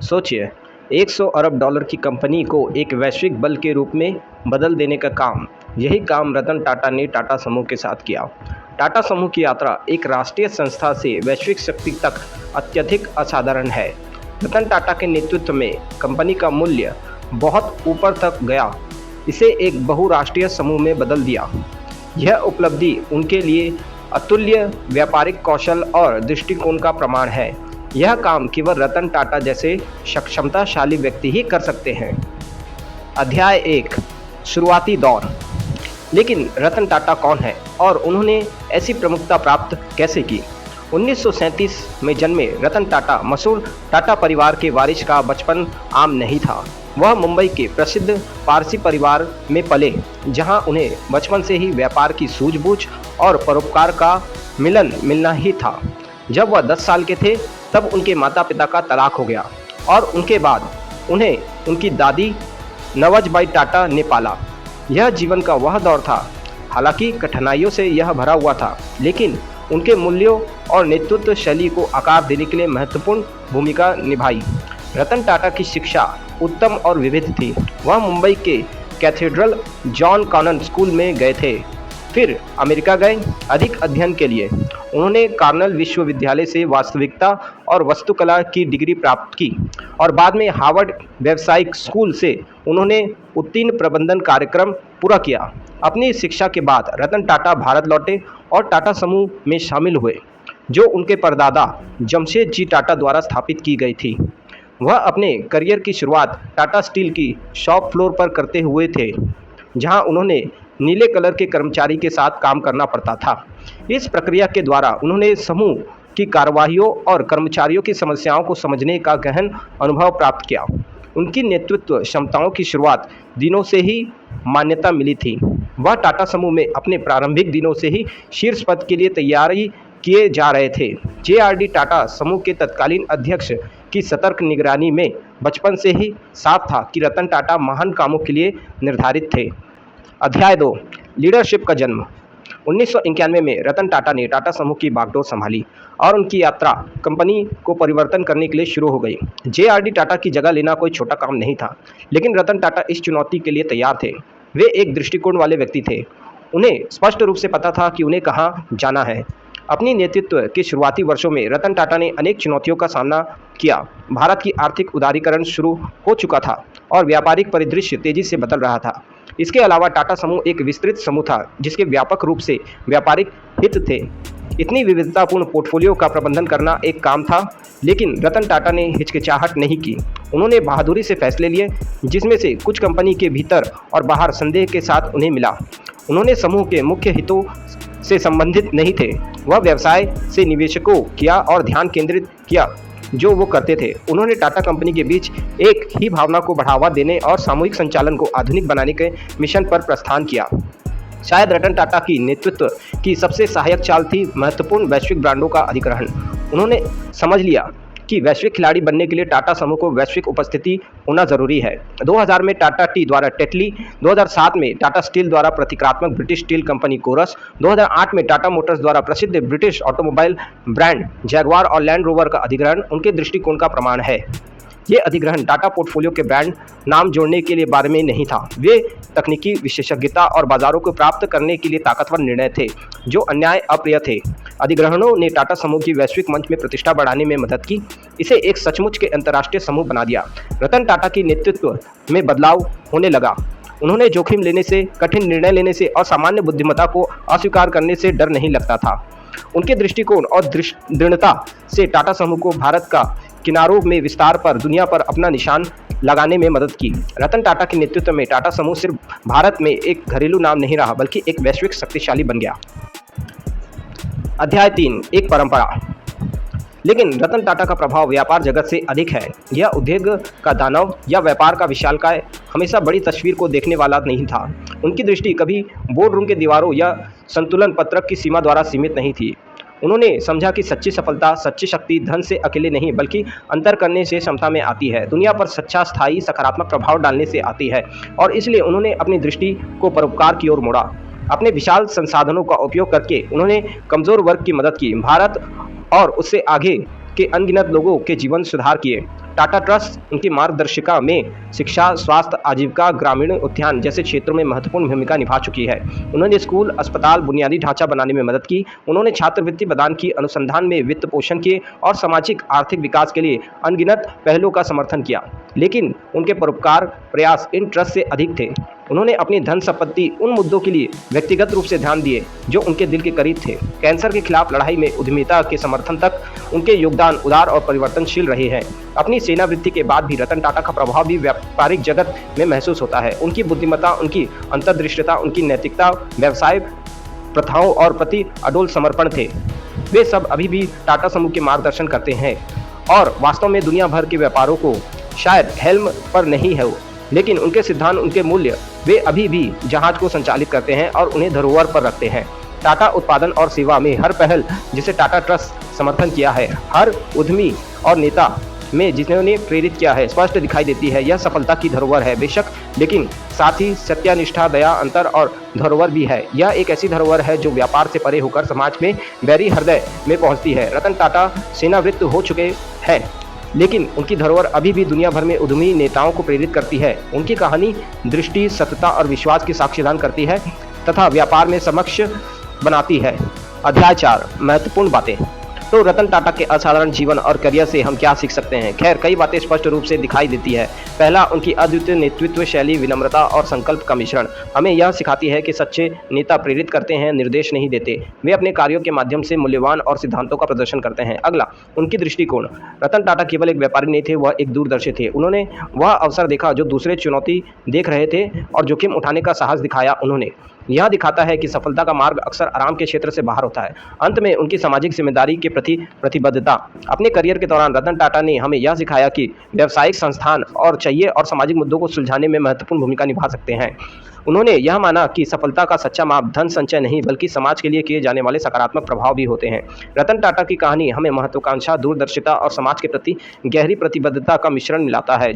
सोचिए, 100 अरब डॉलर की कंपनी को एक वैश्विक बल के रूप में बदल देने का काम, यही काम रतन टाटा ने टाटा समूह के साथ किया। टाटा समूह की यात्रा एक राष्ट्रीय संस्था से वैश्विक शक्ति तक अत्यधिक असाधारण है। रतन टाटा के नेतृत्व में कंपनी का मूल्य बहुत ऊपर तक गया, इसे एक बहुराष्ट्रीय समूह में बदल दिया। यह उपलब्धि उनके लिए अतुल्य व्यापारिक कौशल और दृष्टिकोण का प्रमाण है। यह काम केवल रतन टाटा जैसे क्षमताशाली व्यक्ति ही कर सकते हैं। अध्याय 1, शुरुआती दौर। लेकिन रतन टाटा कौन है और उन्होंने ऐसी प्रमुखता प्राप्त कैसे की? 1937 में जन्मे रतन टाटा मशहूर टाटा परिवार के वारिस का बचपन आम नहीं था। वह मुंबई के प्रसिद्ध पारसी परिवार में पले, जहां उन्हें बचपन से ही व्यापार की सूझबूझ और परोपकार का मिलन मिलना ही था। जब वह 10 साल के थे तब उनके माता पिता का तलाक हो गया और उनके बाद उन्हें उनकी दादी नवजबाई टाटा ने पाला। यह जीवन का वह दौर था, हालांकि कठिनाइयों से यह भरा हुआ था, लेकिन उनके मूल्यों और नेतृत्व शैली को आकार देने के लिए महत्वपूर्ण भूमिका निभाई। रतन टाटा की शिक्षा उत्तम और विविध थी। वह मुंबई के कैथेड्रल जॉन कॉनन स्कूल में गए थे, फिर अमेरिका गए अधिक अध्ययन के लिए। उन्होंने कार्नेल विश्वविद्यालय से वास्तविकता और वास्तुकला की डिग्री प्राप्त की और बाद में हार्वर्ड व्यावसायिक स्कूल से उन्होंने उत्तीर्ण प्रबंधन कार्यक्रम पूरा किया। अपनी शिक्षा के बाद रतन टाटा भारत लौटे और टाटा समूह में शामिल हुए, जो उनके परदादा जमशेद जी टाटा द्वारा स्थापित की गई थी। वह अपने करियर की शुरुआत टाटा स्टील की शॉप फ्लोर पर करते हुए थे, जहां उन्होंने नीले कलर के कर्मचारी के साथ काम करना पड़ता था। इस प्रक्रिया के द्वारा उन्होंने समूह की कार्यवाहियों और कर्मचारियों की समस्याओं को समझने का गहन अनुभव प्राप्त किया। उनकी नेतृत्व क्षमताओं की शुरुआत दिनों से ही मान्यता मिली थी। वह टाटा समूह में अपने प्रारंभिक दिनों से ही शीर्ष पद के लिए तैयारी किए जा रहे थे। JRD टाटा समूह के तत्कालीन अध्यक्ष की सतर्क निगरानी में बचपन से ही साफ था कि रतन टाटा महान कामों के लिए निर्धारित थे। अध्याय 2, लीडरशिप का जन्म। 1991 में रतन टाटा ने टाटा समूह की बागडोर संभाली और उनकी यात्रा कंपनी को परिवर्तन करने के लिए शुरू हो गई। JRD टाटा की जगह लेना कोई छोटा काम नहीं था, लेकिन रतन टाटा इस चुनौती के लिए तैयार थे। वे एक दृष्टिकोण वाले व्यक्ति थे। उन्हें स्पष्ट रूप से पता था कि उन्हें कहाँ जाना है। अपनी नेतृत्व के शुरुआती वर्षों में रतन टाटा ने अनेक चुनौतियों का सामना किया। भारत की आर्थिक उदारीकरण शुरू हो चुका था और व्यापारिक परिदृश्य तेजी से बदल रहा था। इसके अलावा टाटा समूह एक विस्तृत समूह था जिसके व्यापक रूप से व्यापारिक हित थे। इतनी विविधतापूर्ण पोर्टफोलियो का प्रबंधन करना एक काम था, लेकिन रतन टाटा ने हिचकिचाहट नहीं की। उन्होंने बहादुरी से फैसले लिए, जिसमें से कुछ कंपनी के भीतर और बाहर संदेह के साथ उन्हें मिला। उन्होंने समूह के मुख्य हितों से संबंधित नहीं थे। वह व्यवसाय से निवेशकों किया और ध्यान केंद्रित किया जो वो करते थे। उन्होंने टाटा कंपनी के बीच एक ही भावना को बढ़ावा देने और सामूहिक संचालन को आधुनिक बनाने के मिशन पर प्रस्थान किया। शायद रतन टाटा की नेतृत्व की सबसे सहायक चाल थी महत्वपूर्ण वैश्विक ब्रांडों का अधिग्रहण। उन्होंने समझ लिया कि वैश्विक खिलाड़ी बनने के लिए टाटा समूह को वैश्विक उपस्थिति होना जरूरी है। 2000 में टाटा टी द्वारा टेटली, 2007 में टाटा स्टील द्वारा प्रतीकात्मक ब्रिटिश स्टील कंपनी कोरस, 2008 में टाटा मोटर्स द्वारा प्रसिद्ध ब्रिटिश ऑटोमोबाइल ब्रांड जैगवार और लैंड रोवर का अधिग्रहण उनके दृष्टिकोण का प्रमाण है। ये अधिग्रहण टाटा पोर्टफोलियो के ब्रांड नाम जोड़ने के लिए बारे में नहीं था। वे तकनीकी विशेषज्ञता और बाजारों को प्राप्त करने के लिए ताकतवर निर्णय थे जो अन्याय अप्रिय थे। अधिग्रहणों ने टाटा समूह की वैश्विक मंच में प्रतिष्ठा बढ़ाने में मदद की, इसे एक सचमुच के अंतर्राष्ट्रीय समूह बना दिया। रतन टाटा की नेतृत्व में बदलाव होने लगा। उन्होंने जोखिम लेने से, कठिन निर्णय लेने से और सामान्य बुद्धिमत्ता को अस्वीकार करने से डर नहीं लगता था। उनके दृष्टिकोण और दृढ़ता से टाटा समूह को भारत का किनारों में विस्तार पर दुनिया पर अपना निशान लगाने में मदद की। रतन टाटा के नेतृत्व में टाटा समूह सिर्फ भारत में एक घरेलू नाम नहीं रहा, बल्कि एक वैश्विक शक्तिशाली बन गया। अध्याय 3, एक परंपरा। लेकिन रतन टाटा का प्रभाव व्यापार जगत से अधिक है। यह उद्योग का दानव या व्यापार का विशालकाय हमेशा बड़ी तस्वीर को देखने वाला नहीं था। उनकी दृष्टि कभी बोर्डरूम के दीवारों या संतुलन पत्रक की सीमा द्वारा सीमित नहीं थी। उन्होंने समझा कि सच्ची सफलता, सच्ची शक्ति धन से अकेले नहीं बल्कि अंतर करने से क्षमता में आती है, दुनिया पर सच्चा स्थायी सकारात्मक प्रभाव डालने से आती है। और इसलिए उन्होंने अपनी दृष्टि को परोपकार की ओर मोड़ा। अपने विशाल संसाधनों का उपयोग करके उन्होंने कमजोर वर्ग की मदद की। भारत और उससे आगे के अनगिनत लोगों के जीवन सुधार किए। टाटा ट्रस्ट उनकी मार्गदर्शिका में शिक्षा, स्वास्थ्य, आजीविका, ग्रामीण उत्थान जैसे क्षेत्रों में महत्वपूर्ण भूमिका निभा चुकी है। उन्होंने स्कूल, अस्पताल, बुनियादी ढांचा बनाने में मदद की। उन्होंने छात्रवृत्ति प्रदान की, अनुसंधान में वित्त पोषण किए और सामाजिक आर्थिक विकास के लिए अनगिनत पहलों का समर्थन किया। लेकिन उनके परोपकार प्रयास इन ट्रस्ट से अधिक थे। उन्होंने अपनी धन संपत्ति उन मुद्दों के लिए व्यक्तिगत रूप से ध्यान दिए जो उनके दिल के करीब थे। कैंसर के खिलाफ लड़ाई में उद्यमिता के समर्थन तक उनके योगदान उदार और परिवर्तनशील रहे हैं। अपनी सेनावृत्ति के बाद भी रतन टाटा का प्रभाव भी व्यापारिक जगत में महसूस होता है। उनकी बुद्धिमत्ता, उनकी अंतर्दृष्टिता, उनकी नैतिकता, व्यवसाय प्रथाओं और प्रति अडोल समर्पण थे। वे सब अभी भी टाटा समूह के मार्गदर्शन करते हैं और वास्तव में दुनिया भर के व्यापारों को शायद हेल्म पर नहीं है, लेकिन उनके सिद्धांत, उनके मूल्य वे अभी भी जहाज को संचालित करते हैं और उन्हें धरोहर पर रखते हैं। टाटा उत्पादन और सेवा में हर पहल जिसे टाटा ट्रस्ट समर्थन किया है, हर उद्यमी और नेता में जिन्होंने प्रेरित किया है, स्पष्ट दिखाई देती है। यह सफलता की धरोहर है बेशक, लेकिन साथ ही सत्यानिष्ठा, दया, अंतर और धरोहर भी है। यह एक ऐसी धरोहर है जो व्यापार से परे होकर समाज में बैरी हृदय में पहुंचती है। रतन टाटा सेनावृत्त हो चुके हैं, लेकिन उनकी धरोहर अभी भी दुनिया भर में उद्यमी नेताओं को प्रेरित करती है। उनकी कहानी दृष्टि, सत्यता और विश्वास की साक्ष्यदान करती है तथा व्यापार में समक्ष बनाती है। अध्याय 4, महत्वपूर्ण बातें। तो रतन टाटा के असाधारण जीवन और करियर से हम क्या सीख सकते हैं? खैर, कई बातें स्पष्ट रूप से दिखाई देती है। पहला, उनकी अद्वितीय नेतृत्व शैली, विनम्रता और संकल्प का मिश्रण हमें यह सिखाती है कि सच्चे नेता प्रेरित करते हैं, निर्देश नहीं देते। वे अपने कार्यों के माध्यम से मूल्यवान और सिद्धांतों का प्रदर्शन करते हैं। अगला, उनकी दृष्टिकोण। रतन टाटा केवल एक व्यापारी नहीं थे, वह एक दूरदर्शी थे। उन्होंने वह अवसर देखा जो दूसरे चुनौती देख रहे थे और जोखिम उठाने का साहस दिखाया। उन्होंने यह दिखाता है कि सफलता का मार्ग अक्सर आराम के क्षेत्र से बाहर होता है। अंत में, उनकी सामाजिक जिम्मेदारी के प्रति प्रतिबद्धता। अपने करियर के दौरान रतन टाटा ने हमें यह सिखाया कि व्यावसायिक संस्थान और चाहिए और सामाजिक मुद्दों को सुलझाने में महत्वपूर्ण भूमिका निभा सकते हैं। उन्होंने यह माना कि सफलता का सच्चा माप धन संचय नहीं, बल्कि समाज के लिए किए जाने वाले सकारात्मक प्रभाव भी होते हैं। रतन टाटा की कहानी हमें महत्वाकांक्षा, दूरदर्शिता और समाज के प्रति गहरी प्रतिबद्धता का मिश्रण मिलाता है।